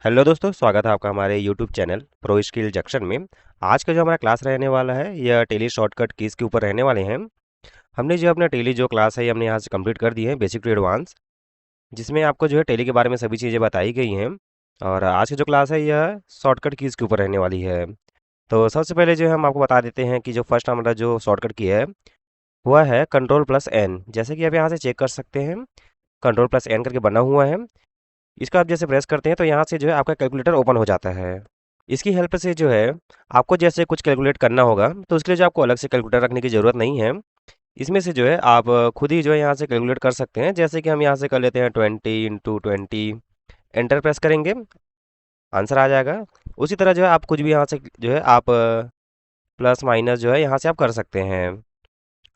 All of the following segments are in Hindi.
हेलो दोस्तों, स्वागत है आपका हमारे YouTube channel pro skill junction में। आज का जो हमारा क्लास रहने वाला है यह टेली शॉर्टकट कीज़ के ऊपर रहने वाले हैं। हमने जो अपना टेली जो क्लास है ये हमने यहाँ से कंप्लीट कर दी है, बेसिक टू एडवांस, जिसमें आपको जो है टेली के बारे में सभी चीज़ें बताई गई हैं। और आज की जो क्लास है यह शॉर्टकट कीज़ के ऊपर रहने वाली है। तो सबसे पहले जो है हम आपको बता देते हैं कि जो फर्स्ट हमारा जो शॉर्टकट की है वह है कंट्रोल प्लस एन। जैसे कि आप यहाँ से चेक कर सकते हैं, कंट्रोल प्लस एन करके बना हुआ है। इसको आप जैसे प्रेस करते हैं तो यहाँ से जो है आपका कैलकुलेटर ओपन हो जाता है। इसकी हेल्प से जो है आपको जैसे कुछ कैलकुलेट करना होगा तो उसके लिए जो आपको अलग से कैलकुलेटर रखने की ज़रूरत नहीं है। इसमें से जो है आप खुद ही जो है यहाँ से कैलकुलेट कर सकते हैं। जैसे कि हम यहाँ से कर लेते हैं 20 × 20, एंटर प्रेस करेंगे, आंसर आ जाएगा। उसी तरह जो है आप कुछ भी यहाँ से जो है आप प्लस माइनस जो है यहाँ से आप कर सकते हैं।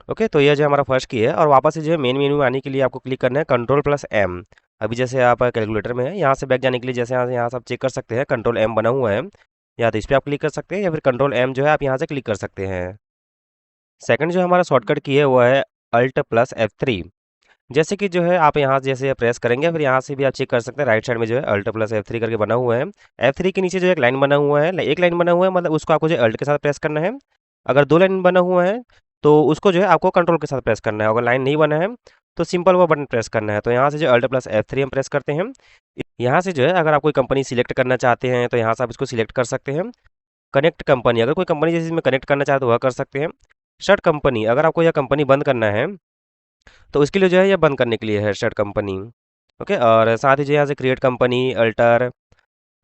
ओके, तो यह जो हमारा फर्स्ट की है। और वापस से जो है मेन मेन्यू में आने के लिए आपको क्लिक करना है कंट्रोल प्लस एम। अभी जैसे आप कैलकुलेटर में है, यहाँ से बैक जाने के लिए जैसे यहाँ से आप चेक कर सकते हैं कंट्रोल एम बना हुआ है, या तो इस पर आप क्लिक कर सकते हैं या फिर कंट्रोल एम जो है आप यहाँ से क्लिक कर सकते हैं। सेकंड जो हमारा शॉर्टकट की है वो है अल्ट प्लस F3। जैसे कि जो है आप यहाँ जैसे प्रेस करेंगे फिर यहाँ से भी आप चेक कर सकते हैं, राइट साइड में जो है अल्ट प्लस F3 करके बना हुआ है। F3 के नीचे जो एक लाइन बना हुआ है, एक लाइन बना हुआ है, मतलब उसको आपको जो अल्ट के साथ प्रेस करना है। अगर दो लाइन बना हुआ है तो उसको जो है आपको कंट्रोल के साथ प्रेस करना है। अगर लाइन नहीं बना है तो सिंपल वो बटन प्रेस करना है। तो यहाँ से जो अल्ट प्लस F3 हम प्रेस करते हैं। यहाँ से जो है अगर आप कोई कंपनी सिलेक्ट करना चाहते हैं तो यहाँ से आप इसको सिलेक्ट कर सकते हैं। कनेक्ट कंपनी, अगर कोई कंपनी जैसे इसमें कनेक्ट करना चाहे तो वह कर सकते हैं। शर्ट कंपनी, अगर आपको यह कंपनी बंद करना है तो उसके लिए जो है ये बंद करने के लिए है शर्ट कंपनी। ओके, और साथ ही जो यहाँ से क्रिएट कंपनी, अल्टर।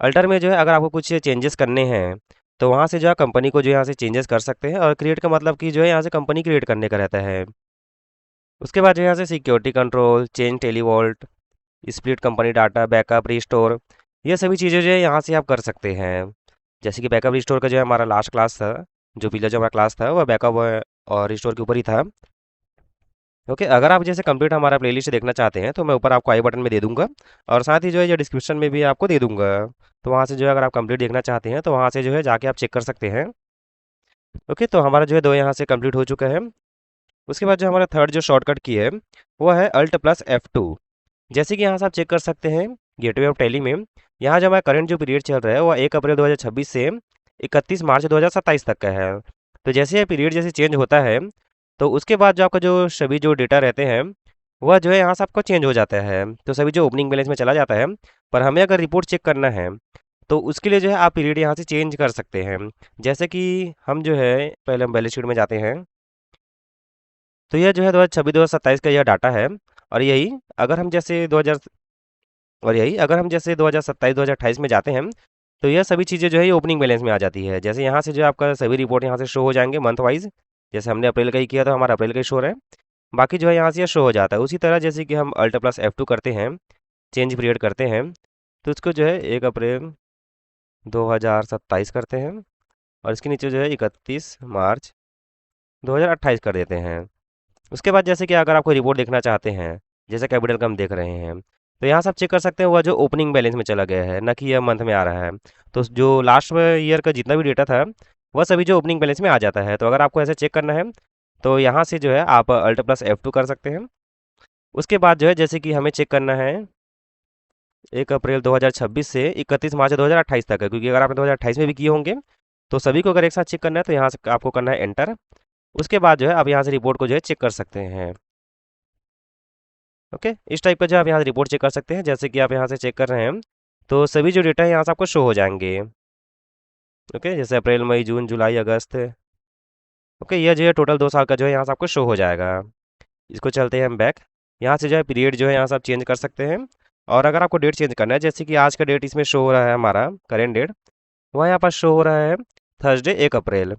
अल्टर में जो है अगर आपको कुछ चेंजेस करने हैं तो वहाँ से जो है कंपनी को जो है यहाँ से चेंजेस कर सकते हैं। और क्रिएट का मतलब कि जो है यहाँ से कंपनी क्रिएट करने का रहता है। उसके बाद जो है यहाँ से security control, change televault, split company data, backup restore, ये सभी चीज़ें जो है यहाँ से आप कर सकते हैं। जैसे कि बैकअप रिस्टोर का जो है हमारा लास्ट क्लास था, जो पिछला जो हमारा क्लास था वह बैकअप और रिस्टोर के ऊपर ही था। ओके, अगर आप जैसे कंप्लीट हमारा प्लेलिस्ट देखना चाहते हैं तो मैं ऊपर आपको आई बटन में दे दूंगा, और साथ ही जो है ये डिस्क्रिप्शन में भी आपको दे दूंगा। तो वहाँ से जो है अगर आप कंप्लीट देखना चाहते हैं तो वहाँ से जो है जाके आप चेक कर सकते हैं। ओके, तो हमारा जो है दो यहाँ से कंप्लीट हो चुका है। उसके बाद जो हमारा थर्ड जो शॉर्टकट की है वो है अल्ट प्लस F2। जैसे कि यहाँ से आप चेक कर सकते हैं गेटवे ऑफ टैली में, यहाँ जो हमारा करंट जो पीरियड चल रहा है वह 1 अप्रैल 2026 से 31 मार्च 2027 तक का है। तो जैसे ये पीरियड जैसे चेंज होता है तो उसके बाद जो आपका जो सभी जो डेटा रहते हैं वह जो है यहाँ से आपको चेंज हो जाता है, तो सभी जो ओपनिंग बैलेंस में चला जाता है। पर हमें अगर रिपोर्ट चेक करना है तो उसके लिए जो है आप पीरियड यहाँ से चेंज कर सकते हैं। जैसे कि हम जो है पहले हम बैलेंस शीट में जाते हैं, तो यह जो है 2026-2027 का यह डाटा है। और यही अगर हम जैसे 2000 और यही अगर हम जैसे 2027-2028 में जाते हैं तो यह सभी चीज़ें जो है ये ओपनिंग बैलेंस में आ जाती है। जैसे यहाँ से जो है आपका सभी रिपोर्ट यहाँ से शो हो जाएंगे मंथ वाइज। जैसे हमने अप्रैल का ही किया तो हमारा अप्रैल का ही शो रहा है, बाकी जो है यहाँ से ये शो हो जाता है। उसी तरह जैसे कि हम अल्ट प्लस F2 करते हैं, चेंज पीरियड करते हैं, तो उसको जो है 1 अप्रैल 2027 करते हैं, और इसके नीचे जो है 31 मार्च 2028 कर देते हैं। उसके बाद जैसे कि अगर आप कोई रिपोर्ट देखना चाहते हैं, जैसे कैपिटल का हम देख रहे हैं, तो यहाँ से आप चेक कर सकते हैं वह जो ओपनिंग बैलेंस में चला गया है, ना कि यह मंथ में आ रहा है। तो जो लास्ट में ईयर का जितना भी डेटा था वह सभी जो ओपनिंग बैलेंस में आ जाता है। तो अगर आपको ऐसे चेक करना है तो यहाँ से जो है आप अल्ट प्लस F2 कर सकते हैं। उसके बाद जो है जैसे कि हमें चेक करना है 1 अप्रैल 2026 से 31 मार्च 2028 तक है, क्योंकि अगर आपने 2028 में भी किए होंगे तो सभी को अगर एक साथ चेक करना है तो यहाँ से आपको करना है एंटर। उसके बाद जो है आप यहाँ से रिपोर्ट को जो है चेक कर सकते हैं। ओके, इस टाइप का जो आप यहाँ से रिपोर्ट चेक कर सकते हैं। जैसे कि आप यहाँ से चेक कर रहे हैं तो सभी जो डेटा है यहाँ से आपको शो हो जाएंगे। ओके, जैसे अप्रैल, मई, जून, जुलाई, अगस्त। ओके, यह जो है टोटल 2 साल का जो है यहाँ से आपको शो हो जाएगा। इसको चलते हैं हम बैक। यहाँ से जो है पीरियड जो है यहाँ से आप चेंज कर सकते हैं। और अगर आपको डेट चेंज करना है, जैसे कि आज का डेट इसमें शो हो रहा है हमारा करेंट डेट, वह यहाँ पर शो हो रहा है थर्सडे 1 अप्रैल।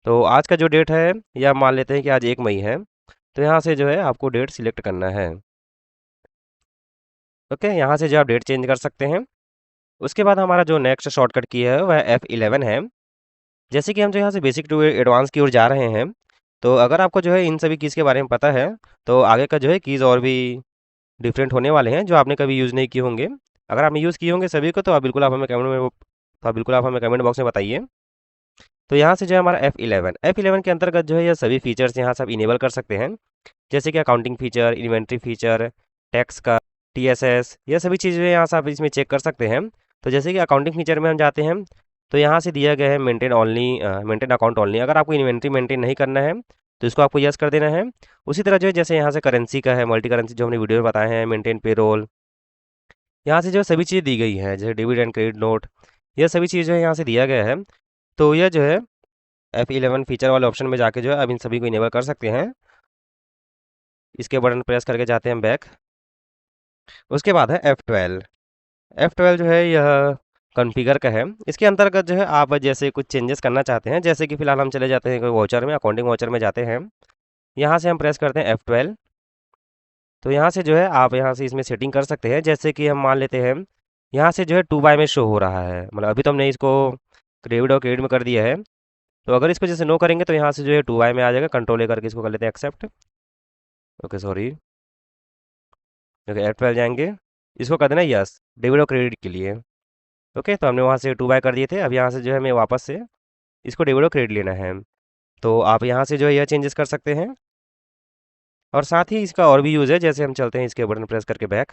तो आज का जो डेट है या मान लेते हैं कि आज 1 मई है, तो यहाँ से जो है आपको डेट सिलेक्ट करना है। ओके, यहाँ से जो आप डेट चेंज कर सकते हैं। उसके बाद हमारा जो नेक्स्ट शॉर्टकट की है वह F11 है। जैसे कि हम जो यहाँ से बेसिक टू एडवांस की ओर जा रहे हैं, तो अगर आपको जो है इन सभी कीज़ के बारे में पता है तो आगे का जो है कीज़ और भी डिफरेंट होने वाले हैं जो आपने कभी यूज़ नहीं किए होंगे। अगर आपने यूज़ किए होंगे सभी को तो आप बिल्कुल आप हमें कमेंट में तो आप बिल्कुल आप हमें कमेंट बॉक्स में बताइए। तो यहाँ से जो है हमारा F11 के अंतर्गत जो है ये सभी फीचर्स यहाँ से आप इनेबल कर सकते हैं। जैसे कि accounting feature, inventory feature, tax का, TSS, ये सभी चीज़ें यहाँ से आप इसमें चेक कर सकते हैं। तो जैसे कि अकाउंटिंग फीचर में हम जाते हैं, तो यहाँ से दिया गया है maintain only, maintain account only. अगर आपको इन्वेंट्री मेंटेन नहीं करना है तो इसको आपको यस कर देना है। उसी तरह जो है जैसे यहाँ से करेंसी का है, मल्टी करेंसी जो हमने वीडियो में बताए हैं, मेंटेन पेरोल, यहाँ से जो है सभी चीज़ें दी गई हैं, जैसे डेबिट एंड क्रेडिट नोट, यह सभी चीज़ जो है यहाँ से दिया गया है। तो यह जो है F11 फीचर वाले ऑप्शन में जाके जो है अब इन सभी को इनेबल कर सकते हैं। इसके बटन प्रेस करके जाते हैं बैक। उसके बाद है F12। F12 जो है यह कॉन्फ़िगर का है। इसके अंतर्गत जो है आप जैसे कुछ चेंजेस करना चाहते हैं, जैसे कि फ़िलहाल हम चले जाते हैं कोई वाउचर में, अकाउंटिंग वाउचर में जाते हैं। यहाँ से हम प्रेस करते हैं F12। तो यहाँ से जो है आप यहाँ से इसमें सेटिंग कर सकते हैं, जैसे कि हम मान लेते हैं यहाँ से जो है 2 बाय में शो हो रहा है, मतलब अभी तो हमने इसको डेबिट और क्रेडिट में कर दिया है। तो अगर इसको जैसे नो करेंगे तो यहाँ से जो है 2 बाय में आ जाएगा। कंट्रोल ए करके इसको कर लेते हैं accept. Okay sorry, okay F12 जाएंगे, इसको कर देना यस, डेबिट और क्रेडिट के लिए। ओके, तो हमने वहाँ से 2 बाय कर दिए थे, अब यहाँ से जो है हमें वापस से इसको डेबिट और क्रेडिट लेना है। तो आप यहाँ से जो है यह चेंजेस कर सकते हैं। और साथ ही इसका और भी यूज़ है, जैसे हम चलते हैं इसके बटन प्रेस करके बैक,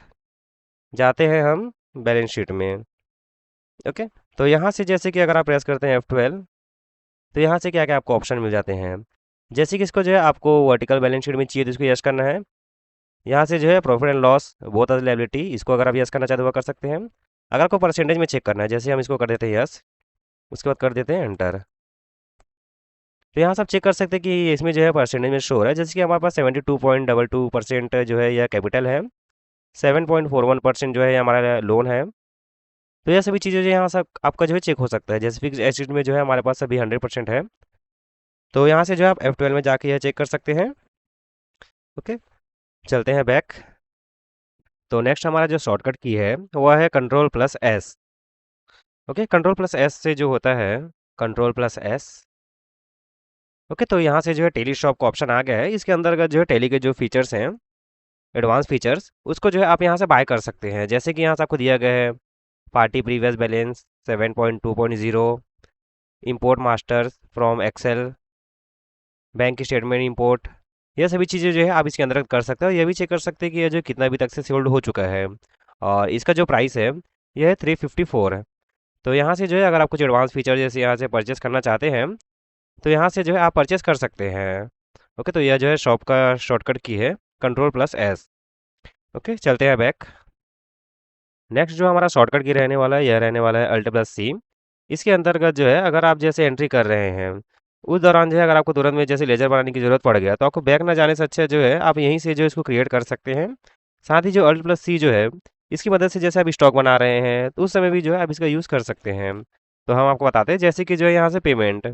जाते हैं हम बैलेंस शीट में। ओके, तो यहाँ से जैसे कि अगर आप प्रेस करते हैं F12, तो यहाँ से क्या क्या आपको ऑप्शन मिल जाते हैं। जैसे कि इसको जो है आपको वर्टिकल बैलेंस शीट में चाहिए तो इसको यस करना है। यहाँ से जो है profit and loss both as liability, इसको अगर आप यस करना चाहते हो वो कर सकते हैं। अगर आपको परसेंटेज में चेक करना है, जैसे हम इसको कर देते हैं यस, उसके बाद कर देते हैं एंटर। तो यहाँ से आप चेक कर सकते हैं कि इसमें जो है परसेंटेज में शो हो रहा है, जैसे कि हमारे पास 72.22% जो है यह कैपिटल है, 7.41% जो है ये हमारा लोन है। तो यह सभी चीज़ें जो यहाँ सब आपका जो है चेक हो सकता है, जैसे फिक्स एसेट में जो है हमारे पास अभी 100% है। तो यहाँ से जो है आप F12 में जाके यह चेक कर सकते हैं। ओके, चलते हैं बैक। तो नेक्स्ट हमारा जो शॉर्टकट की है वह है कंट्रोल+S। ओके, कंट्रोल+S से जो होता है कंट्रोल+S। ओके, तो यहाँ से जो है टेली शॉप का ऑप्शन आ गया है। इसके अंतर्गत जो है टेली के जो फीचर्स हैं, एडवांस फीचर्स, उसको जो है आप यहाँ से बाय कर सकते हैं। जैसे कि यहाँ से आपको दिया गया है party previous balance 7.2.0, import masters from Excel, bank statement import, यह सभी चीज़ें जो है आप इसके अंदर कर सकते हो। यह भी चेक कर सकते हैं कि यह जो कितना अभी तक से सोल्ड हो चुका है, और इसका जो प्राइस है यह है 354 है। तो यहाँ से जो है अगर आप कुछ एडवांस फीचर जैसे यहाँ से परचेस करना चाहते हैं तो यहाँ से जो है आप परचेस कर सकते हैं। ओके, तो यह जो है शॉप का शॉर्टकट की है कंट्रोल+S। ओके, चलते हैं बैक। नेक्स्ट जो हमारा शॉर्टकट की रहने वाला है यह रहने वाला है Alt+C। इसके अंतर्गत जो है अगर आप जैसे एंट्री कर रहे हैं उस दौरान जो है अगर आपको तुरंत में जैसे लेजर बनाने की ज़रूरत पड़ गया तो आपको बैक ना जाने से अच्छा जो है आप यहीं से जो इसको क्रिएट कर सकते हैं। साथ ही जो Alt+C जो है इसकी मदद से जैसे आप स्टॉक बना रहे हैं तो उस समय भी जो है आप इसका यूज़ कर सकते हैं। तो हम आपको बताते हैं, जैसे कि जो है यहाँ से पेमेंट,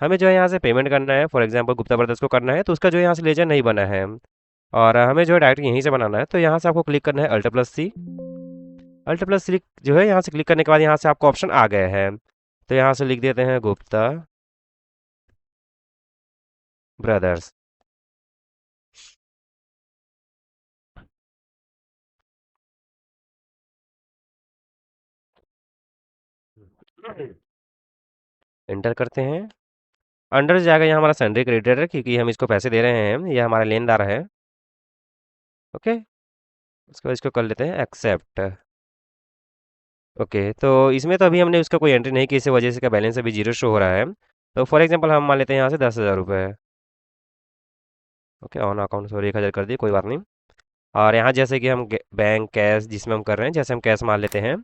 हमें जो है यहाँ से पेमेंट करना है, फॉर एग्जांपल गुप्ता ब्रदर्स को करना है, तो उसका जो है यहाँ से लेजर नहीं बना है और हमें जो है डायरेक्ट यहीं से बनाना है। तो यहाँ से आपको क्लिक करना है Alt+C। Alt+C जो है यहाँ से क्लिक करने के बाद यहाँ से आपको ऑप्शन आ गए हैं। तो यहाँ से लिख देते हैं गुप्ता ब्रदर्स। एंटर करते हैं, अंडर जाएगा यहाँ हमारा सैलरी क्रेडिटर है, क्योंकि हम इसको पैसे दे रहे हैं, ये हमारा लेनदार है। ओके, उसके बाद इसको कर लेते हैं एक्सेप्ट। ओके, तो इसमें तो अभी हमने उसका कोई एंट्री नहीं की, इसी वजह से इसका बैलेंस अभी जीरो शो हो रहा है। तो फॉर एग्जांपल हम मान लेते हैं यहाँ से 10,000 रुपये। ओके, ऑन अकाउंट सॉरी 1,000 कर दिए, कोई बात नहीं। और यहाँ जैसे कि हम बैंक कैश जिसमें हम कर रहे हैं, जैसे हम कैश मान लेते हैं,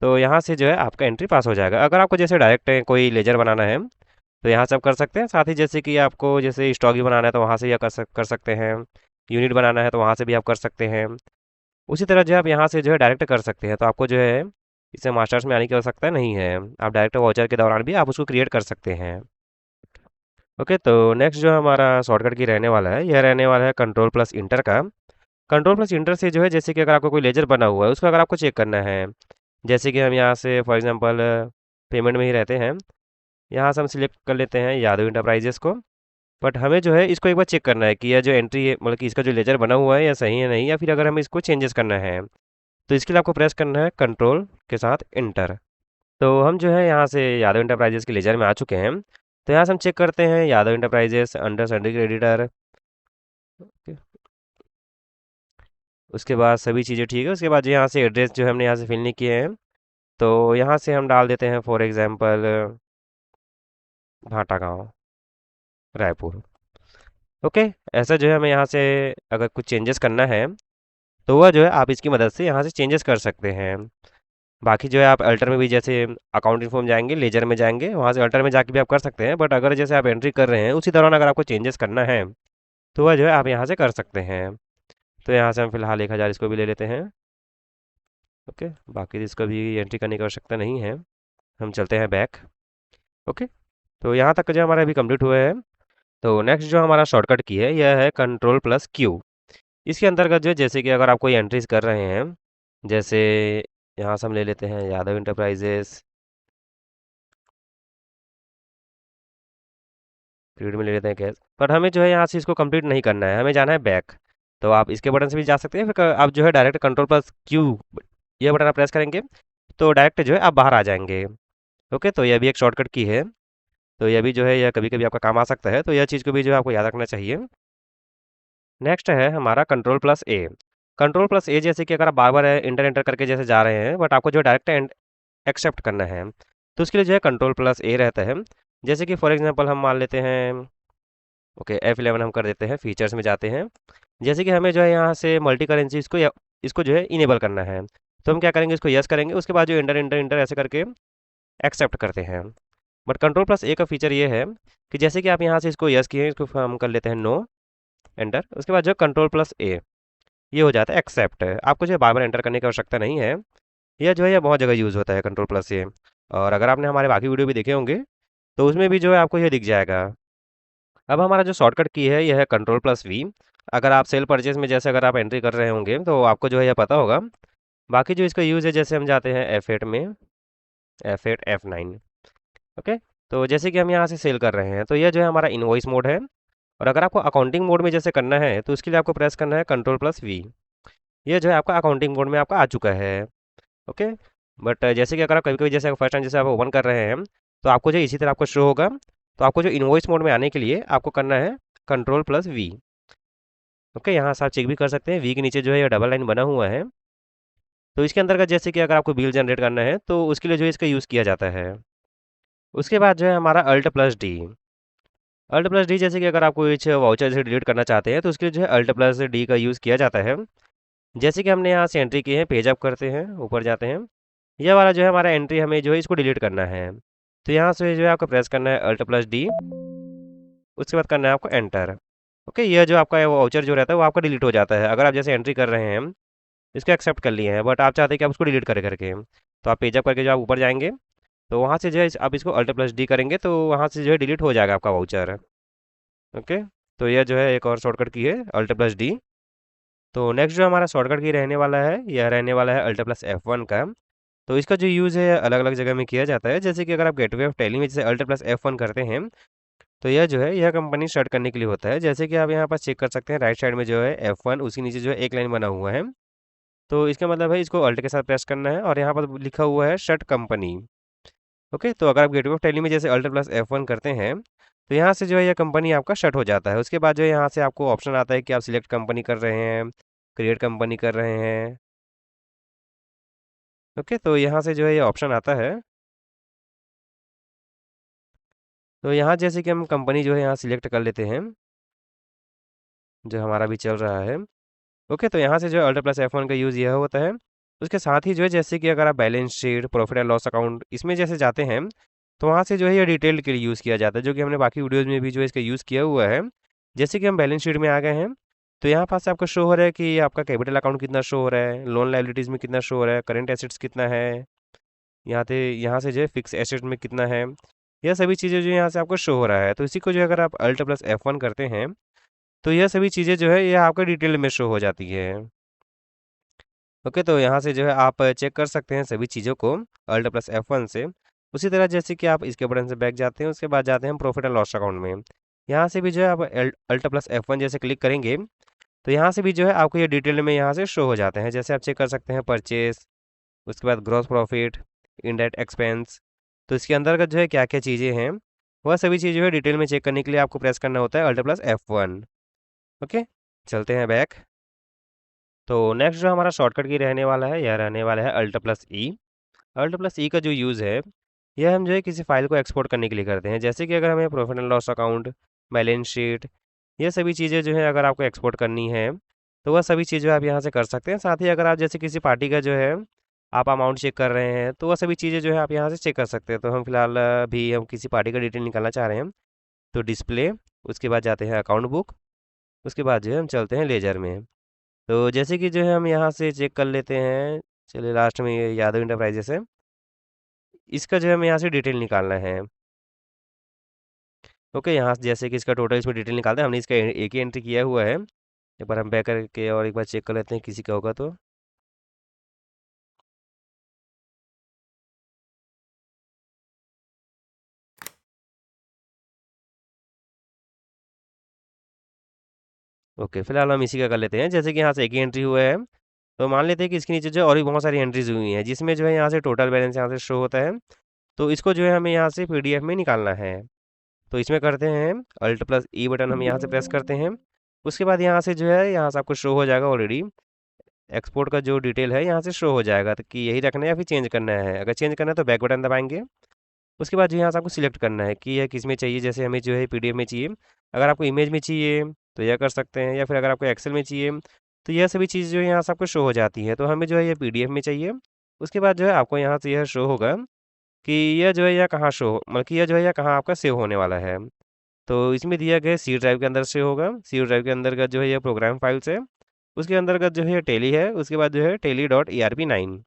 तो यहाँ से जो है आपका एंट्री पास हो जाएगा। अगर आपको जैसे डायरेक्ट कोई लेजर बनाना है तो यहाँ से आप कर सकते हैं। साथ ही जैसे कि आपको जैसे स्टॉक भी बनाना है तो वहाँ से भी आप कर सकते हैं। यूनिट बनाना है तो वहाँ से भी आप कर सकते हैं। उसी तरह जो है आप यहाँ से जो है डायरेक्ट कर सकते हैं। तो आपको जो है इसे मास्टर्स में आने की आवश्यकता नहीं है, आप डायरेक्ट वाउचर के दौरान भी आप उसको क्रिएट कर सकते हैं। ओके, तो नेक्स्ट जो हमारा शॉर्टकट की रहने वाला है यह रहने वाला है कंट्रोल+इंटर का। कंट्रोल+इंटर से जो है जैसे कि अगर आपको कोई लेजर बना हुआ है उसको अगर आपको चेक करना है, जैसे कि हम यहाँ से फॉर एग्जांपल पेमेंट में ही रहते हैं, यहाँ से हम सिलेक्ट कर लेते हैं यादव इंटरप्राइजेस को। बट हमें जो है इसको एक बार चेक करना है कि यह जो एंट्री है, मतलब कि इसका जो लेजर बना हुआ है या सही है नहीं, या फिर अगर हमें इसको चेंजेस करना है तो इसके लिए आपको प्रेस करना है कंट्रोल के साथ इंटर। तो हम जो है यहाँ से यादव इंटरप्राइजेस के लेजर में आ चुके हैं। तो यहाँ से हम चेक करते हैं Yadav enterprises under salary creditor. उसके बाद सभी चीज़ें ठीक है। उसके बाद जो यहाँ से एड्रेस जो है हमने यहाँ से फिल नहीं किए हैं, तो यहाँ से हम डाल देते हैं फॉर एग्जांपल भाटा गाँव रायपुर। ओके, ऐसा जो है हमें यहाँ से अगर कुछ चेंजेस करना है तो वह जो है आप इसकी मदद से यहाँ से चेंजेस कर सकते हैं। बाकी जो है आप अल्टर में भी जैसे अकाउंट इन्फॉर्म जाएंगे, लेजर में जाएंगे, वहाँ से अल्टर में जाके भी आप कर सकते हैं। बट अगर जैसे आप एंट्री कर रहे हैं उसी दौरान अगर आपको चेंजेस करना है तो वह जो है आप यहाँ से कर सकते हैं। तो यहाँ से हम फिलहाल 1000 इसको भी ले लेते हैं। ओके, बाकी इसको भी एंट्री करने की आवश्यकता नहीं है। हम चलते हैं बैक। ओके, तो यहाँ तक जो हमारा अभी कंप्लीट हुआ है। तो नेक्स्ट जो हमारा शॉर्टकट की है यह है कंट्रोल प्लस क्यू। इसके अंतर्गत जो है जैसे कि अगर आप कोई एंट्रीज कर रहे हैं, जैसे यहाँ से हम ले लेते हैं यादव इंटरप्राइजेस, क्रेडिट में ले लेते हैं कैश। पर हमें जो है यहाँ से इसको कंप्लीट नहीं करना है, हमें जाना है बैक। तो आप इसके बटन से भी जा सकते हैं, फिर आप जो है डायरेक्ट कंट्रोल प्लस क्यू ये बटन आप प्रेस करेंगे तो डायरेक्ट जो है आप बाहर आ जाएंगे। ओके, तो यह भी एक शॉर्टकट की है। तो यह भी जो है यह कभी कभी आपका काम आ सकता है, तो यह चीज़ को भी जो है आपको याद रखना चाहिए। नेक्स्ट है हमारा कंट्रोल प्लस ए। कंट्रोल प्लस ए जैसे कि अगर आप बार बार इंटर इंटर करके जैसे जा रहे हैं बट आपको जो डायरेक्ट एक्सेप्ट करना है तो उसके लिए जो है कंट्रोल प्लस ए रहता है। जैसे कि फॉर एग्जांपल हम मान लेते हैं, ओके F11 हम कर देते हैं, फीचर्स में जाते हैं। जैसे कि हमें जो है यहाँ से मल्टी करेंसी इसको जो है इनेबल करना है। तो हम क्या करेंगे, इसको यस करेंगे, उसके बाद जो इंटर इंटर इंटर ऐसे करके एक्सेप्ट करते हैं। बट कंट्रोल प्लस ए का फीचर ये है कि जैसे कि आप यहाँ से इसको यस किए, इसको हम कर लेते हैं नो, एंटर, उसके बाद जो कंट्रोल प्लस ए ये हो जाता है एक्सेप्ट। आपको जो है बार बार एंटर करने की आवश्यकता नहीं है। यह जो है यह बहुत जगह यूज़ होता है कंट्रोल प्लस ए। और अगर आपने हमारे बाकी वीडियो भी देखे होंगे तो उसमें भी जो है आपको ये दिख जाएगा। अब हमारा जो शॉर्टकट की है यह है कंट्रोल प्लस वी। अगर आप सेल परचेज में जैसे अगर आप एंट्री कर रहे होंगे तो आपको जो है यह पता होगा। बाकी जो इसका यूज़ है जैसे हम जाते हैं F8 में, F8 F9। ओके, तो जैसे कि हम यहाँ से सेल कर रहे हैं तो यह जो है हमारा इनवॉइस मोड है। और अगर आपको अकाउंटिंग मोड में जैसे करना है तो उसके लिए आपको प्रेस करना है कंट्रोल प्लस वी। ये जो है आपका अकाउंटिंग मोड में आपका आ चुका है। ओके, बट जैसे कि अगर आप कभी कभी जैसे फर्स्ट टाइम जैसे आप ओपन कर रहे हैं तो आपको जो इसी तरह आपको शो होगा। तो आपको जो इनवॉइस मोड में आने के लिए आपको करना है कंट्रोल प्लस वी। ओके, यहाँ से आप चेक भी कर सकते हैं, वी के नीचे जो है ये डबल लाइन बना हुआ है। तो इसके अंतर्गत जैसे कि अगर आपको बिल जनरेट करना है तो उसके लिए जो है इसका यूज़ किया जाता है। उसके बाद जो है हमारा alt plus D. Alt plus D जैसे कि अगर आप कुछ वाउचर जैसे डिलीट करना चाहते हैं तो उसके लिए जो है अल्ट प्लस डी का यूज़ किया जाता है। जैसे कि हमने यहाँ से एंट्री की है, पेज अप करते हैं, ऊपर जाते हैं, यह वाला जो है हमारा एंट्री हमें जो है इसको डिलीट करना है। तो यहाँ से जो है आपको प्रेस करना है अल्ट प्लस डी, उसके बाद करना है आपको एंटर। ओके, यह जो आपका वाउचर जो रहता है वो आपका डिलीट हो जाता है अगर आप जैसे एंट्री कर रहे हैं, इसको एक्सेप्ट कर लिए हैं बट आप चाहते हैं कि आप उसको डिलीट करे करके। तो आप पेज अप करके जो आप ऊपर जाएंगे तो वहाँ से जो है आप इसको अल्ट प्लस डी करेंगे तो वहाँ से जो है डिलीट हो जाएगा आपका वाउचर। ओके, तो यह जो है एक और शॉर्टकट की है अल्ट प्लस डी। तो नेक्स्ट जो हमारा शॉर्टकट की रहने वाला है यह रहने वाला है अल्ट प्लस F1 का। तो इसका जो यूज़ है अलग अलग जगह में किया जाता है। जैसे कि अगर आप गेटवे ऑफ टैली में जैसे अल्ट प्लस F1 करते हैं तो यह जो है यह कंपनी स्टार्ट करने के लिए होता है। जैसे कि आप यहाँ पर चेक कर सकते हैं राइट साइड में जो है F1 उसके नीचे जो है एक लाइन बना हुआ है। तो इसका मतलब है इसको अल्ट के साथ प्रेस करना है और यहाँ पर लिखा हुआ है शट कंपनी। ओके, तो अगर आप गेटवे ऑफ टैली में जैसे अल्ट प्लस F1 करते हैं तो यहाँ से जो है यह कंपनी आपका शट हो जाता है। उसके बाद जो है यहाँ से आपको ऑप्शन आता है कि आप सिलेक्ट कंपनी कर रहे हैं, क्रिएट कंपनी कर रहे हैं। ओके, तो यहाँ से जो है ये ऑप्शन आता है। तो यहाँ जैसे कि हम कंपनी जो है यहाँ सिलेक्ट कर लेते हैं जो हमारा भी चल रहा है। ओके, तो यहाँ से जो है अल्ट प्लस F1 का यूज़ यह होता है। उसके साथ ही जो है जैसे कि अगर आप balance sheet, profit and loss account इसमें जैसे जाते हैं तो वहाँ से जो है ये डिटेल के लिए यूज़ किया जाता है, जो कि हमने बाकी वीडियोज़ में भी जो है इसका यूज़ किया हुआ है। जैसे कि हम बैलेंस शीट में आ गए हैं तो यहाँ पास से आपको शो हो रहा है कि आपका कैपिटल अकाउंट कितना शो हो रहा है, लोन लाइबिलिटीज़ में कितना शो हो रहा है, करंट एसेट्स कितना है, यहाँ से जो है फिक्स एसेट में कितना है। यह सभी चीज़ें जो यहाँ से आपको शो हो रहा है। तो इसी को जो है अगर आप अल्ट प्लस F1 करते हैं तो यह सभी चीज़ें जो है यह आपका डिटेल में शो हो जाती है। ओके, तो यहाँ से जो है आप चेक कर सकते हैं सभी चीज़ों को अल्ट प्लस F1 से। उसी तरह जैसे कि आप इसके बटन से बैक जाते हैं, उसके बाद जाते हैं प्रॉफिट एंड लॉस अकाउंट में। यहाँ से भी जो है आप अल्ट प्लस F1 जैसे क्लिक करेंगे तो यहाँ से भी जो है आपको ये डिटेल में यहाँ से शो हो जाते हैं। जैसे आप चेक कर सकते हैं परचेस, उसके बाद ग्रॉस प्रॉफिट, इनडायरेक्ट एक्सपेंस। तो इसके अंतर्गत जो है क्या क्या चीज़ें हैं वह सभी चीज़ जो है डिटेल में चेक करने के लिए आपको प्रेस करना होता है अल्ट प्लस F1। ओके, चलते हैं बैक। तो नेक्स्ट जो हमारा शॉर्टकट की रहने वाला है यह रहने वाला है अल्ट प्लस ई। अल्ट प्लस ई का जो यूज़ है, यह हम जो है किसी फाइल को एक्सपोर्ट करने के लिए करते हैं। जैसे कि अगर हमें profit and loss account, balance sheet, ये सभी चीज़ें जो है अगर आपको एक्सपोर्ट करनी है, तो वह सभी चीज़ें आप यहाँ से कर सकते हैं। साथ ही अगर आप जैसे किसी पार्टी का जो है आप अमाउंट चेक कर रहे हैं, तो वह सभी चीज़ें जो है आप यहाँ से चेक कर सकते हैं। तो हम फिलहाल अभी हम किसी पार्टी का डिटेल निकालना चाह रहे हैं, तो डिस्प्ले, उसके बाद जाते हैं अकाउंट बुक, उसके बाद जो है हम चलते हैं लेजर में। तो जैसे कि जो है हम यहाँ से चेक कर लेते हैं, चलिए लास्ट में ये यादव इंटरप्राइजेस है, इसका जो है हमें यहाँ से डिटेल निकालना है। ओके, यहाँ से जैसे कि इसका टोटल इसमें डिटेल निकालते हैं, हमने इसका एक ही एंट्री किया हुआ है। एक बार हम बैक करके और एक बार चेक कर लेते हैं किसी का होगा तो। ओके, फिलहाल हम इसी का कर लेते हैं। जैसे कि यहाँ से एक ही एंट्री हुआ है, तो मान लेते हैं कि इसके नीचे जो है और भी बहुत सारी एंट्रीज हुई हैं, जिसमें जो है यहाँ से टोटल बैलेंस यहाँ से शो होता है। तो इसको जो है हमें यहाँ से पीडीएफ में निकालना है। तो इसमें करते हैं अल्ट प्लस ई बटन हम यहाँ से प्रेस करते हैं। उसके बाद यहाँ से जो है यहाँ से आपको शो हो जाएगा ऑलरेडी, एक्सपोर्ट का जो डिटेल है यहाँ से शो हो जाएगा, तो कि यही रखना है या फिर चेंज करना है। अगर चेंज करना है तो बैक बटन दबाएंगे। उसके बाद जो यहाँ से आपको सिलेक्ट करना है कि यह किस में चाहिए। जैसे हमें जो है पीडीएफ में चाहिए, अगर आपको इमेज में चाहिए तो यह कर सकते हैं, या फिर अगर आपको एक्सेल में चाहिए तो यह सभी चीज़ जो है यहाँ से आपको शो हो जाती है। तो हमें जो है ये पीडीएफ में चाहिए। उसके बाद जो है आपको यहाँ से यह शो होगा कि यह जो है यह कहाँ शो मतलब कि यह जो है यह कहाँ आपका सेव होने वाला है। तो इसमें दिया गया सी ड्राइव के अंदर से होगा। सी ड्राइव के अंतर्गत जो है ये प्रोग्राम फाइल्स है, उसके अंतर्गत जो है ये टेली है, उसके बाद जो है tele dot E R P 9।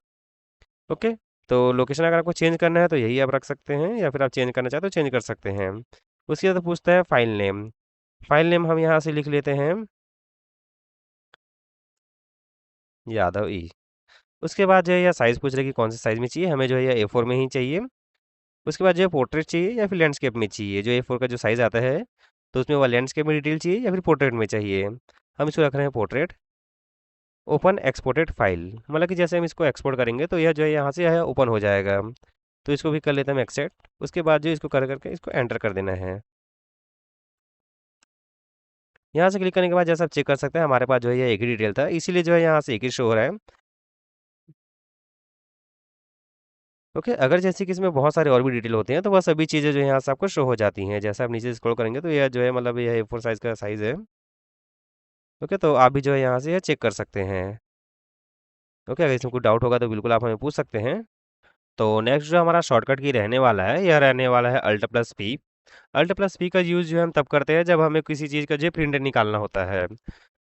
Okay, तो लोकेशन अगर आपको चेंज करना है तो यही आप रख सकते हैं, या फिर आप चेंज करना चाहते हो चेंज कर सकते हैं। उसके बाद पूछता है फाइल नेम। फाइल नेम हम यहाँ से लिख लेते हैं यादव ई। उसके बाद जो है यह साइज़ पूछ रहे कि कौन से साइज़ में चाहिए, हमें जो है यह ए फोर में ही चाहिए। उसके बाद जो है पोर्ट्रेट चाहिए या फिर लैंडस्केप में चाहिए। जो ए फोर का जो साइज़ आता है, तो उसमें वह लैंडस्केप में डिटेल चाहिए या फिर पोर्ट्रेट में चाहिए। हम इसको रख रहे हैं पोर्ट्रेट। ओपन एक्सपोर्टेड फाइल, मतलब कि जैसे हम इसको एक्सपोर्ट करेंगे तो यह जो है यहाँ से यह ओपन हो जाएगा। तो इसको भी कर लेते हैं हम एक्सेप्ट। उसके बाद जो इसको कर करके इसको एंटर कर देना है। यहाँ से क्लिक करने के बाद जैसा आप चेक कर सकते हैं हमारे पास जो है ये एक ही डिटेल था, इसीलिए जो है यहाँ से एक ही शो हो रहा है। ओके, अगर जैसे कि इसमें बहुत सारे और भी डिटेल होते हैं तो वह सभी चीज़ें जो है यहाँ से आपको शो हो जाती हैं। जैसे आप नीचे स्क्रॉल करेंगे तो यह जो है मतलब यह ए फोर साइज़ का साइज़ है। ओके, तो आप भी जो है यहाँ से यह चेक कर सकते हैं। ओके, अगर इसमें कोई डाउट होगा तो बिल्कुल आप हमें पूछ सकते हैं। तो नेक्स्ट जो हमारा शॉर्टकट की रहने वाला है, यह रहने वाला है alt plus P. Alt plus P का यूज़ जो है हम तब करते हैं जब हमें किसी चीज़ का जो प्रिंट निकालना होता है।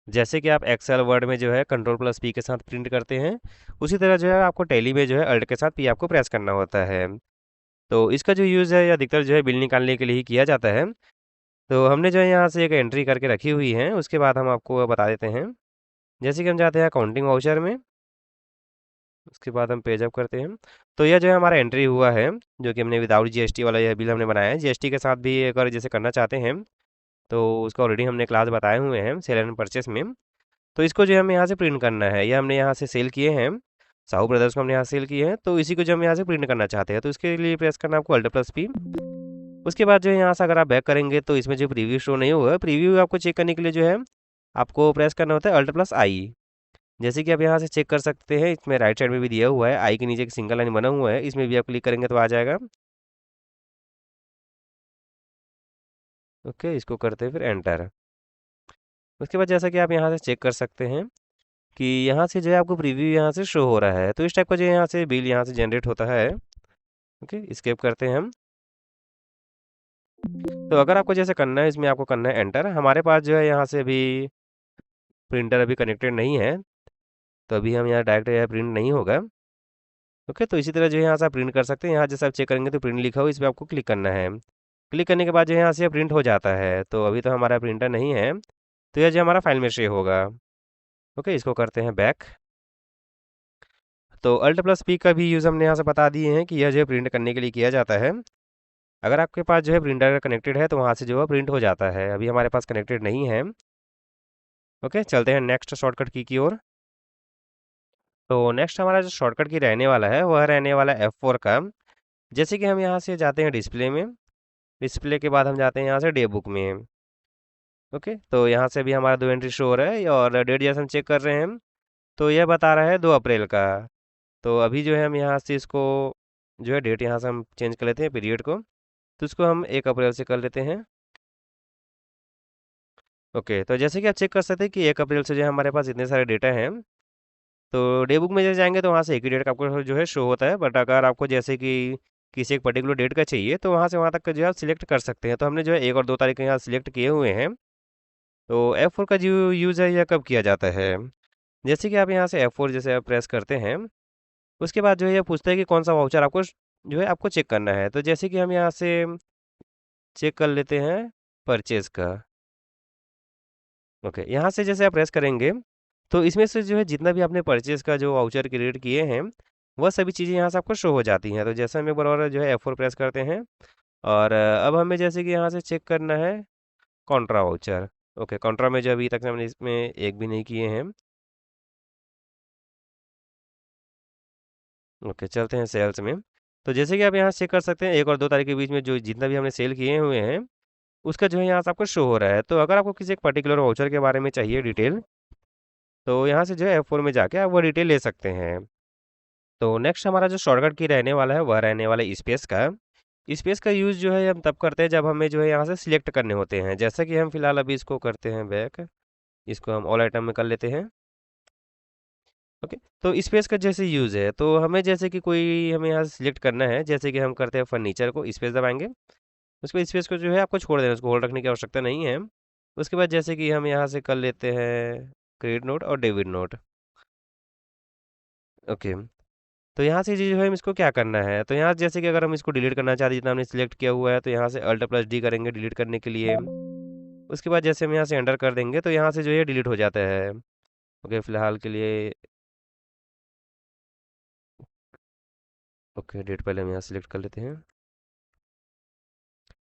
जैसे कि आप एक्सेल वर्ड में जो है कंट्रोल प्लस पी के साथ प्रिंट करते हैं, उसी तरह जो है आपको टैली में जो है अल्ट के साथ पी आपको प्रेस करना होता है। तो इसका जो यूज़ है, या अधिकतर जो है बिल निकालने के लिए ही किया जाता है। तो हमने जो है यहाँ से एक एंट्री करके रखी हुई है, उसके बाद हम आपको बता देते हैं। जैसे कि हम जाते हैं अकाउंटिंग वाउचर में, उसके बाद हम पेज अप करते हैं। तो यह जो है हमारा एंट्री हुआ है, जो कि हमने विदाउट जीएसटी वाला यह बिल हमने बनाया है। जीएसटी के साथ भी अगर जैसे करना चाहते हैं, तो उसका ऑलरेडी हमने क्लास बताए हुए हैं सेल एंड परचेस में। तो इसको जो है हमें यहाँ से प्रिंट करना है। यह हमने यहाँ से सेल किए हैं, साहू ब्रदर्स को हमने यहाँ सेल किए हैं, तो इसी को जो हम यहाँ से प्रिंट करना चाहते हैं, तो इसके लिए प्रेस करना है आपको अल्ट प्लस पी। उसके बाद जो है यहाँ से अगर आप बैक करेंगे तो इसमें जो प्रीव्यू शो नहीं हुआ, प्रीव्यू आपको चेक करने के लिए जो है आपको प्रेस करना होता है अल्ट प्लस आई। जैसे कि आप यहाँ से चेक कर सकते हैं, इसमें राइट साइड में भी दिया हुआ है, आई के नीचे एक सिंगल लाइन बना हुआ है, इसमें भी आप क्लिक करेंगे तो आ जाएगा। ओके, इसको करते हैं फिर एंटर। उसके बाद जैसा कि आप यहाँ से चेक कर सकते हैं कि यहाँ से जो है आपको प्रीव्यू यहाँ से शो हो रहा है। तो इस टाइप का जो है यहाँ से बिल यहाँ से जनरेट होता है। ओके, स्केप करते हैं हम। तो अगर आपको जैसे करना है, इसमें आपको करना है एंटर। हमारे पास जो है यहाँ से अभी प्रिंटर अभी कनेक्टेड नहीं है, तो अभी हम यहाँ डायरेक्ट यह प्रिंट नहीं होगा। ओके, तो इसी तरह जो है यहाँ से आप प्रिंट कर सकते हैं। यहाँ जैसे आप चेक करेंगे तो प्रिंट लिखा हो, इस पर आपको क्लिक करना है। क्लिक करने के बाद जो है यहाँ से प्रिंट हो जाता है। तो अभी तो हमारा प्रिंटर नहीं है, तो यह जो हमारा फाइल में सेव होगा। ओके, इसको करते हैं बैक। तो अल्ट प्लस पी का भी यूज़ हमने यहाँ से बता दिए हैं कि यह जो है प्रिंट करने के लिए किया जाता है। अगर आपके पास जो है प्रिंटर कनेक्टेड है तो वहाँ से जो है प्रिंट हो जाता है। अभी हमारे पास कनेक्टेड नहीं है। ओके, चलते हैं नेक्स्ट शॉर्टकट की ओर। तो नेक्स्ट हमारा जो शॉर्टकट की रहने वाला है वह रहने वाला है F4 का। जैसे कि हम यहाँ से जाते हैं डिस्प्ले में, डिस्प्ले के बाद हम जाते हैं यहाँ से डे बुक में। ओके, तो यहाँ से भी हमारा दो एंट्री शो हो रहा है, और डेट जैसे हम चेक कर रहे हैं तो यह बता रहा है 2 अप्रैल का। तो अभी जो है हम यहाँ से इसको जो है डेट यहाँ से हम चेंज कर लेते हैं पीरियड को। तो इसको हम 1 अप्रैल से कर लेते हैं। ओके, तो जैसे कि आप चेक कर सकते हैं कि 1 अप्रैल से जो है हमारे पास इतने सारे डेटा हैं। तो डे बुक में जब जाएंगे तो वहाँ से एक ही डेट का आपको जो है शो होता है, बट अगर आपको जैसे कि किसी एक पर्टिकुलर डेट का चाहिए तो वहाँ से वहाँ तक का जो है आप सिलेक्ट कर सकते हैं। तो हमने जो है 1 और 2 तारीख यहाँ सिलेक्ट किए हुए हैं। तो F4 का जो यूज़ है यह कब किया जाता है? जैसे कि आप यहाँ से F4 जैसे आप प्रेस करते हैं, उसके बाद जो है ये पूछता है कि कौन सा वाउचर आपको जो है आपको चेक करना है। तो जैसे कि हम यहाँ से चेक कर लेते हैं परचेज़ का। ओके, यहाँ से जैसे आप प्रेस करेंगे तो इसमें से जो है जितना भी आपने परचेज़ का जो वाउचर क्रिएट किए हैं, वह सभी चीज़ें यहाँ से आपको शो हो जाती हैं। तो जैसे हम एक बार और जो है F4 प्रेस करते हैं, और अब हमें जैसे कि यहाँ से चेक करना है कॉन्ट्रा वाउचर। ओके, कॉन्ट्रा में जो अभी तक हमने इसमें एक भी नहीं किए हैं। ओके, चलते हैं सेल्स में। तो जैसे कि आप यहाँ चेक कर सकते हैं 1 और 2 तारीख के बीच में जो जितना भी हमने सेल किए हुए हैं, उसका जो है यहाँ से आपको शो हो रहा है। तो अगर आपको किसी एक पर्टिकुलर वाउचर के बारे में चाहिए डिटेल, तो यहाँ से जो है F4 में जाके आप वो डिटेल ले सकते हैं। तो नेक्स्ट हमारा जो शॉर्टकट की रहने वाला है वह रहने वाला है स्पेस का। स्पेस का यूज़ जो है हम तब करते हैं जब हमें जो है यहाँ से सिलेक्ट करने होते हैं। जैसा कि हम फिलहाल अभी इसको करते हैं बैक, इसको हम ऑल आइटम में कर लेते हैं। ओके, तो स्पेस का जैसे यूज़ है तो हमें जैसे कि कोई हमें यहाँ से सिलेक्ट करना है, जैसे कि हम करते हैं फर्नीचर को स्पेस दबाएंगे। उसके स्पेस को जो है आपको छोड़ देना, उसको होल्ड रखने की आवश्यकता नहीं है। उसके बाद जैसे कि हम यहाँ से कर लेते हैं क्रेडिट नोट और डेबिट नोट। ओके, तो यहाँ से जो है हम इसको क्या करना है, तो यहाँ जैसे कि अगर हम इसको डिलीट करना चाहते हैं जितना हमने सिलेक्ट किया हुआ है, तो यहाँ से Alt+D करेंगे डिलीट करने के लिए। उसके बाद जैसे हम यहाँ से एंटर कर देंगे तो यहाँ से जो है डिलीट हो जाता है। ओके, फिलहाल के लिए ओके, डेट पहले हम यहाँ सिलेक्ट कर लेते हैं।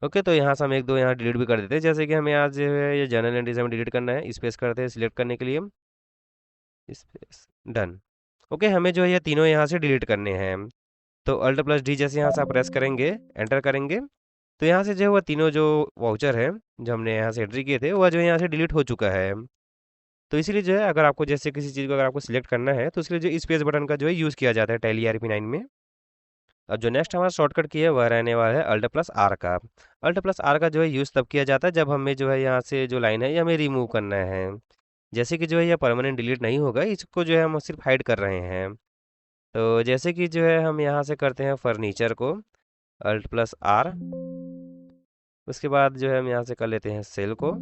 ओके, तो यहाँ से हम एक दो यहाँ डिलीट भी कर देते हैं। जैसे कि हमें आज जो है ये जनरल एंट्रीज हमें डिलीट करना है, स्पेस करते हैं सिलेक्ट करने के लिए, स्पेस डन। ओके, हमें जो है ये तीनों यहाँ से डिलीट करने हैं। तो Alt+D जैसे यहाँ से आप प्रेस करेंगे, एंटर करेंगे, तो यहाँ से जो है वो तीनों जो वाउचर है जो हमने यहाँ से एंट्री किए थे वह जो है यहाँ से डिलीट हो चुका है। तो इसीलिए जो है अगर आपको जैसे किसी चीज़ को अगर आपको सिलेक्ट करना है तो उसके लिए जो स्पेस बटन का जो है यूज़ किया जाता है टैली ERP9 में। अब जो नेक्स्ट हमारा शॉर्टकट की है वह रहने वाला है Alt+R का। Alt+R का जो है यूज़ तब किया जाता है जब हमें जो है यहाँ से जो लाइन है ये हमें रिमूव करना है। जैसे कि जो है यह परमानेंट डिलीट नहीं होगा, इसको जो है हम सिर्फ हाइड कर रहे हैं। तो जैसे कि जो है हम यहाँ से करते हैं फर्नीचर को Alt+R। उसके बाद जो है हम यहाँ से कर लेते हैं सेल को,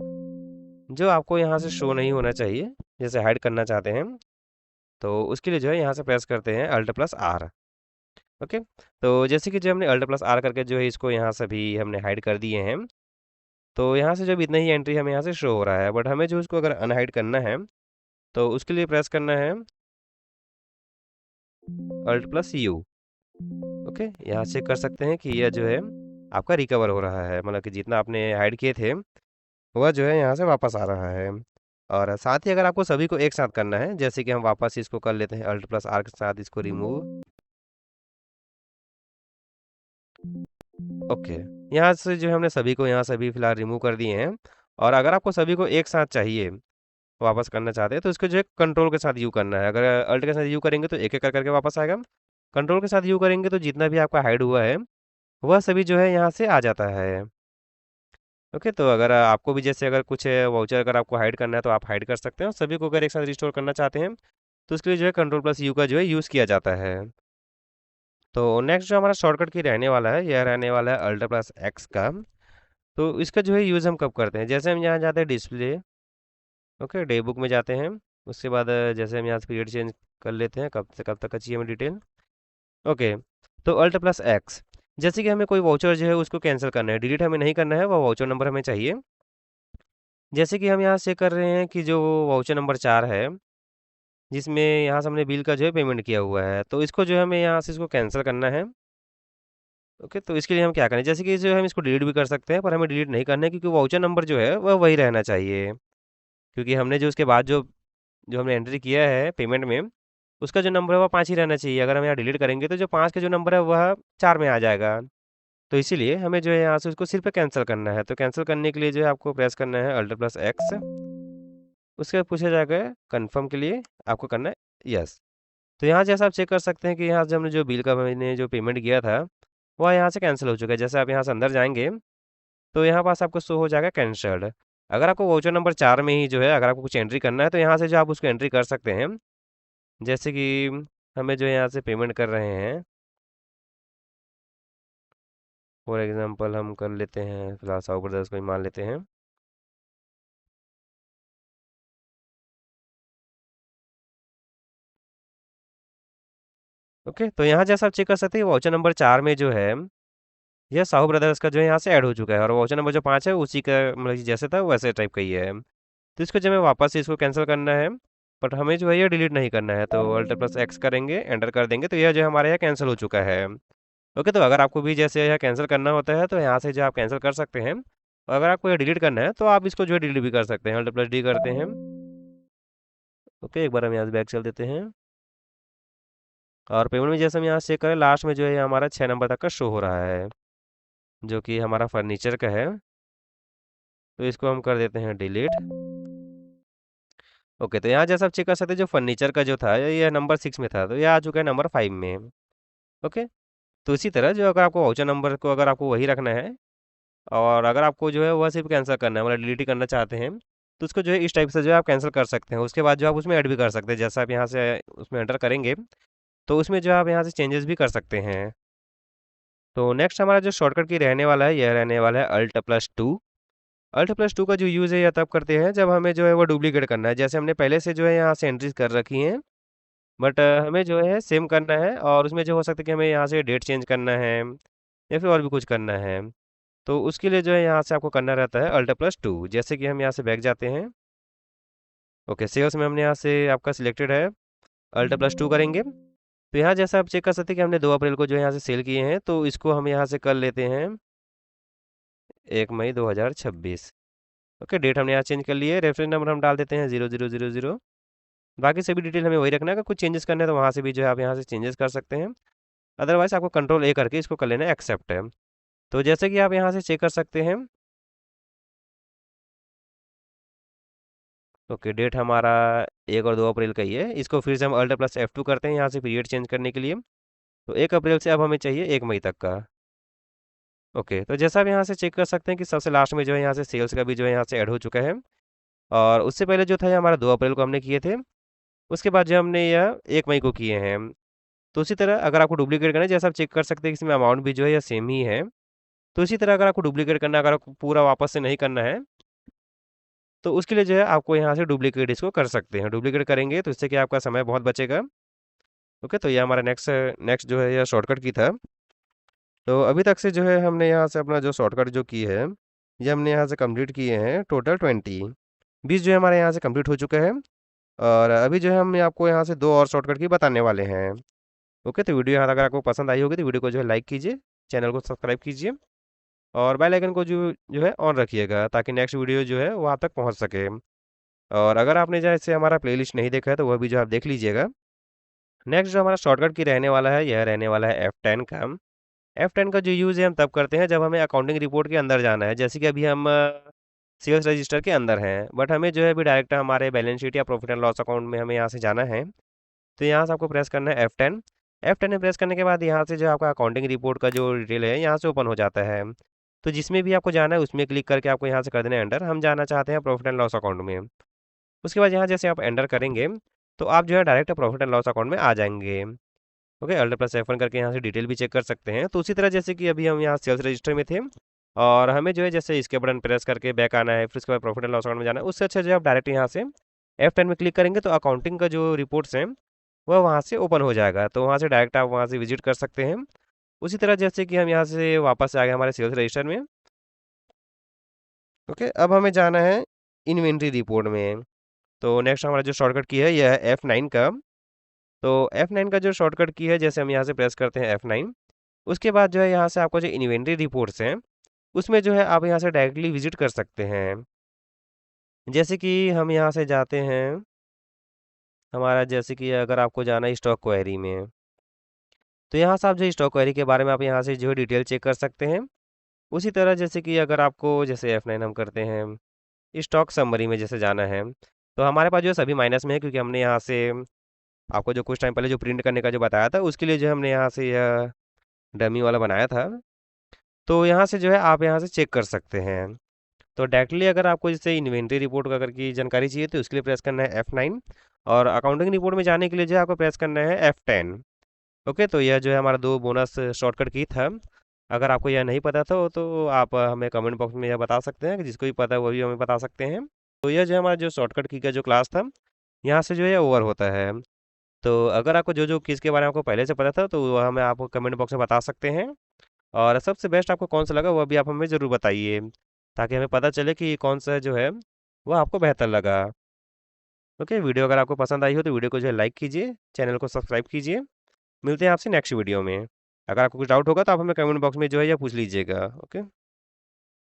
जो आपको यहाँ से शो नहीं होना चाहिए, जैसे हाइड करना चाहते हैं। तो उसके लिए जो है यहाँ से प्रेस करते हैं Alt+R। ओके, तो जैसे कि जो हमने Alt+R करके जो है इसको यहाँ से भी हमने हाइड कर दिए हैं। तो यहाँ से जब इतना ही एंट्री हमें यहाँ से शो हो रहा है, बट हमें जो इसको अगर अनहाइड करना है तो उसके लिए प्रेस करना है Alt+U। ओके, यहाँ से कर सकते हैं कि यह जो है आपका रिकवर हो रहा है, मतलब कि जितना आपने हाइड किए थे वह जो है यहाँ से वापस आ रहा है। और साथ ही अगर आपको सभी को एक साथ करना है, जैसे कि हम वापस इसको कर लेते हैं Alt+R के साथ इसको रिमूव। ओके, यहाँ से जो है हमने सभी को यहाँ सभी फिलहाल रिमूव कर दिए हैं। और अगर आपको सभी को एक साथ चाहिए, वापस करना चाहते हैं, तो इसको जो है कंट्रोल के साथ यू करना है। अगर अल्ट के साथ यू करेंगे तो एक एक कर करके वापस आएगा। कंट्रोल के साथ यू करेंगे तो जितना भी आपका हाइड हुआ है वह सभी जो है यहाँ से आ जाता है। ओके, तो अगर आपको भी जैसे अगर कुछ वाउचर अगर आपको हाइड करना है तो आप हाइड कर सकते हैं, और सभी को अगर एक साथ रिस्टोर करना चाहते हैं तो उसके लिए जो है कंट्रोल+U का जो है यूज़ किया जाता है। तो नेक्स्ट जो हमारा शॉर्टकट की रहने वाला है यह रहने वाला है Alt+X का। तो इसका जो है यूज़ हम कब करते हैं, जैसे हम यहाँ जाते हैं डिस्प्ले, ओके, डे बुक में जाते हैं। उसके बाद जैसे हम यहाँ से पीरियड चेंज कर लेते हैं, कब से कब तक का चाहिए हमें डिटेल। ओके, तो Alt+X, जैसे कि हमें कोई वाउचर जो है उसको कैंसिल करना है, डिलीट हमें नहीं करना है, वो वाउचर नंबर हमें चाहिए। जैसे कि हम यहाँ से कर रहे हैं कि जो वाउचर नंबर 4 है, जिसमें यहाँ से हमने बिल का जो है पेमेंट किया हुआ है, तो इसको जो है हमें यहाँ से इसको कैंसिल करना है। ओके, तो इसके लिए हम क्या करें, जैसे कि जो है हम इसको डिलीट भी कर सकते हैं, पर हमें डिलीट नहीं करना है क्योंकि वाउचर नंबर जो है वह वही रहना चाहिए। क्योंकि हमने जो उसके बाद जो जो हमने एंट्री किया है पेमेंट में, उसका जो नंबर है वह 5 ही रहना चाहिए। अगर हम यहाँ डिलीट करेंगे तो जो 5 का जो नंबर है वह 4 में आ जाएगा। तो इसीलिए हमें जो है यहाँ से उसको सिर्फ कैंसिल करना है। तो कैंसिल करने के लिए जो है आपको प्रेस करना है Alt+X। उसके बाद पूछा जाएगा कंफर्म के लिए आपको करना है यस। तो यहाँ जैसा आप चेक कर सकते हैं कि यहाँ से हमने जो बिल का मैंने जो पेमेंट किया था वह यहाँ से कैंसिल हो चुका है। जैसे आप यहाँ से अंदर जाएंगे तो यहाँ पास आपको शो हो जाएगा कैंसल्ड। अगर आपको वाउचर नंबर 4 में ही जो है अगर आपको कुछ एंट्री करना है तो यहाँ से जो आप उसको एंट्री कर सकते हैं। जैसे कि हमें जो है यहाँ से पेमेंट कर रहे हैं, फॉर एग्जांपल हम कर लेते हैं फिलहाल साहू ब्रदर्स को ही मान लेते हैं। ओके, तो यहाँ जैसा आप चेक कर सकते हैं वाउचर नंबर 4 में जो है यह साहू ब्रदर्स का जो है यहाँ से ऐड हो चुका है, और वाउचर नंबर जो 5 है उसी का मतलब कि जैसे था वैसे टाइप का ही है। तो इसको जो हमें वापस से इसको कैंसिल करना है, बट हमें जो है ये डिलीट नहीं करना है। तो अल्टर प्लस एक्स करेंगे, एंटर कर देंगे, तो यह जो है हमारे यहाँ कैंसिल हो चुका है। ओके, तो अगर आपको भी जैसे यह कैंसिल करना होता है तो यहाँ से जो आप कैंसिल कर सकते हैं, और अगर आपको ये डिलीट करना है तो आप इसको जो है डिलीट भी कर सकते हैं। अल्टर प्लस डी करते हैं। ओके, एक बार हम यहाँ से बैक चल देते हैं, और पेमेंट में जैसे हम यहाँ से चेक करें लास्ट में जो है ये हमारा 6 नंबर तक का शो हो रहा है, जो कि हमारा फर्नीचर का है। तो इसको हम कर देते हैं डिलीट। ओके, तो यहाँ जैसा आप चेक कर सकते हैं जो फर्नीचर का जो था ये नंबर 6 में था, तो ये आ चुका है नंबर 5 में। ओके, तो इसी तरह जो अगर आपको वाउचर नंबर को अगर आपको वही रखना है, और अगर आपको जो है वह सिर्फ कैंसिल करना है मतलब डिलीट ही करना चाहते हैं, तो उसको जो है इस टाइप से जो है आप कैंसिल कर सकते हैं। उसके बाद जो आप उसमें ऐड भी कर सकते हैं, जैसा आप यहाँ से उसमें एंटर करेंगे तो उसमें जो है आप यहाँ से चेंजेस भी कर सकते हैं। तो नेक्स्ट हमारा जो शॉर्टकट की रहने वाला है यह रहने वाला है अल्ट+2। अल्ट+2 का जो यूज़ है यह तब करते हैं जब हमें जो है वो डुप्लीकेट करना है। जैसे हमने पहले से जो है यहाँ से एंट्रीज कर रखी हैं, बट हमें जो है सेम करना है, और उसमें जो हो सकता है कि हमें यहाँ से डेट चेंज करना है या फिर और भी कुछ करना है। तो उसके लिए जो है यहाँ से आपको करना रहता है अल्ट+2। जैसे कि हम यहाँ से बैक जाते हैं। ओके, सेल्स में हमने यहाँ से आपका सिलेक्टेड है, अल्ट+2 करेंगे। तो यहाँ जैसा आप चेक कर सकते हैं कि हमने 2 अप्रैल को जो है यहाँ से सेल किए हैं, तो इसको हम यहाँ से कर लेते हैं 1 मई 2026। ओके, डेट हमने यहाँ चेंज कर ली है। रेफरेंस नंबर हम डाल देते हैं 0000। बाकी सभी डिटेल हमें वही रखना है। अगर कुछ चेंजेस करने हैं तो वहाँ से भी जो है आप यहाँ से चेंजेस कर सकते हैं। अदरवाइज़ आपको कंट्रोल A करके इसको कर लेना है एक्सेप्ट है। तो जैसे कि आप यहाँ से चेक कर सकते हैं, ओके, डेट हमारा 1 और 2 अप्रैल का ही है। इसको फिर से हम अल्ट+F2 करते हैं यहाँ से पीरियड चेंज करने के लिए। तो 1 अप्रैल से अब हमें चाहिए 1 मई तक का। ओके, तो जैसा आप यहाँ से चेक कर सकते हैं कि सबसे लास्ट में जो है यहाँ से सेल्स का भी जो है यहाँ से ऐड हो चुका है, और उससे पहले जो था ये हमारा 2 अप्रैल को हमने किए थे। उसके बाद जो हमने यह 1 मई को किए हैं। तो उसी तरह अगर आपको डुप्लीकेट करना है, जैसा आप चेक कर सकते हैं कि इसमें अमाउंट भी जो है यह सेम ही है। तो इसी तरह अगर आपको डुप्लीकेट करना है, अगर आपको पूरा वापस से नहीं करना है, तो उसके लिए जो है आपको यहाँ से डुप्लीकेट इसको कर सकते हैं। डुप्लीकेट करेंगे तो इससे कि आपका समय बहुत बचेगा। ओके, तो ये हमारा नेक्स्ट नेक्स्ट जो है यह शॉर्टकट की था। तो अभी तक से जो है हमने यहाँ से अपना जो शॉर्टकट जो की है ये हमने यहाँ से कंप्लीट किए हैं टोटल 20 जो है हमारे यहाँ से कंप्लीट हो चुका है। और अभी जो है हम आपको यहाँ से 2 और शॉर्टकट की बताने वाले हैं। ओके, तो वीडियो यहाँ अगर आपको पसंद आई होगी तो वीडियो को जो है लाइक कीजिए, चैनल को सब्सक्राइब कीजिए, और बेल आइकन को जो है ऑन रखिएगा, ताकि नेक्स्ट वीडियो जो है वो आप तक पहुँच सके। और अगर आपने जैसे हमारा प्लेलिस्ट नहीं देखा है तो वह भी जो आप देख लीजिएगा। नेक्स्ट जो हमारा शॉर्टकट की रहने वाला है यह रहने वाला है F10 का। F10 का जो यूज़ है हम तब करते हैं जब हमें अकाउंटिंग रिपोर्ट के अंदर जाना है। जैसे कि अभी हम सेल्स रजिस्टर के अंदर हैं, बट हमें जो है अभी डायरेक्ट हमारे बैलेंस शीट या प्रॉफिट एंड लॉस अकाउंट में हमें यहाँ से जाना है। तो यहाँ से आपको प्रेस करना है F10। F10 में प्रेस करने के बाद यहाँ से जो आपका अकाउंटिंग रिपोर्ट का जो डिटेल है यहाँ से ओपन हो जाता है। तो जिसमें भी आपको जाना है उसमें क्लिक करके आपको यहाँ से कर देना है एंटर। हम जाना चाहते हैं प्रॉफिट एंड लॉस अकाउंट में। उसके बाद यहाँ जैसे आप एंटर करेंगे तो आप जो है direct profit and loss account में आ जाएंगे। ओके, अल्ट+F1 करके यहाँ से डिटेल भी चेक कर सकते हैं। तो उसी तरह जैसे कि अभी हम यहाँ सेल्स रजिस्टर में थे, और हमें जो है जैसे इसके बटन प्रेस करके बैक आना है, फिर उसके बाद प्रॉफिट एंड लॉस अकाउंट में जाना है, उससे अच्छा जो है आप डायरेक्ट यहाँ से F10 में क्लिक करेंगे तो अकाउंटिंग का जो रिपोर्ट्स हैं वह वहाँ से ओपन हो जाएगा। तो वहाँ से डायरेक्ट आप वहाँ से विजिट कर सकते हैं। उसी तरह जैसे कि हम यहाँ से वापस आ गए हमारे सेल्स रजिस्टर में। ओके, अब हमें जाना है इन्वेंट्री रिपोर्ट में। तो नेक्स्ट हमारा जो शॉर्टकट की है यह है F9 का। तो F9 का जो शॉर्टकट की है जैसे हम यहाँ से प्रेस करते हैं F9, उसके बाद जो है यहाँ से आपको जो इन्वेंट्री रिपोर्ट्स हैं उसमें जो है आप यहाँ से डायरेक्टली विजिट कर सकते हैं। जैसे कि हम यहाँ से जाते हैं, हमारा जैसे कि अगर आपको जाना है स्टॉक क्वेरी में, तो यहाँ से आप जो स्टॉक क्वेरी के बारे में आप यहाँ से जो है डिटेल चेक कर सकते हैं। उसी तरह जैसे कि अगर आपको जैसे F9 हम करते हैं स्टॉक समरी में जैसे जाना है, तो हमारे पास जो है सभी माइनस में है, क्योंकि हमने यहाँ से आपको जो कुछ टाइम पहले जो प्रिंट करने का जो बताया था, उसके लिए जो हमने यहाँ से यह डमी वाला बनाया था। तो यहाँ से जो है आप यहाँ से चेक कर सकते हैं। तो डायरेक्टली अगर आपको जैसे इन्वेंट्री रिपोर्ट अगर की जानकारी चाहिए तो उसके लिए प्रेस करना है F9, और अकाउंटिंग रिपोर्ट में जाने के लिए जो है आपको प्रेस करना है F10। ओके, तो यह जो है हमारा 2 बोनस शॉर्टकट की था। अगर आपको यह नहीं पता था तो आप हमें कमेंट बॉक्स में यह बता सकते हैं, कि जिसको भी पता है वो भी हमें बता सकते हैं। तो यह जो है हमारा जो शॉर्टकट की का जो क्लास था, यहाँ से जो है ओवर होता है। तो अगर आपको जो किस के बारे में आपको पहले से पता था तो वो हमें आप कमेंट बॉक्स में बता सकते हैं। और सबसे बेस्ट आपको कौन सा लगा वो भी आप हमें ज़रूर बताइए, ताकि हमें पता चले कि कौन सा जो है वो आपको बेहतर लगा। ओके, वीडियो अगर आपको पसंद आई हो तो वीडियो को जो है लाइक कीजिए, चैनल को सब्सक्राइब कीजिए। मिलते हैं आपसे नेक्स्ट वीडियो में। अगर आपको कुछ डाउट होगा तो आप हमें कमेंट बॉक्स में जो है ये पूछ लीजिएगा। ओके।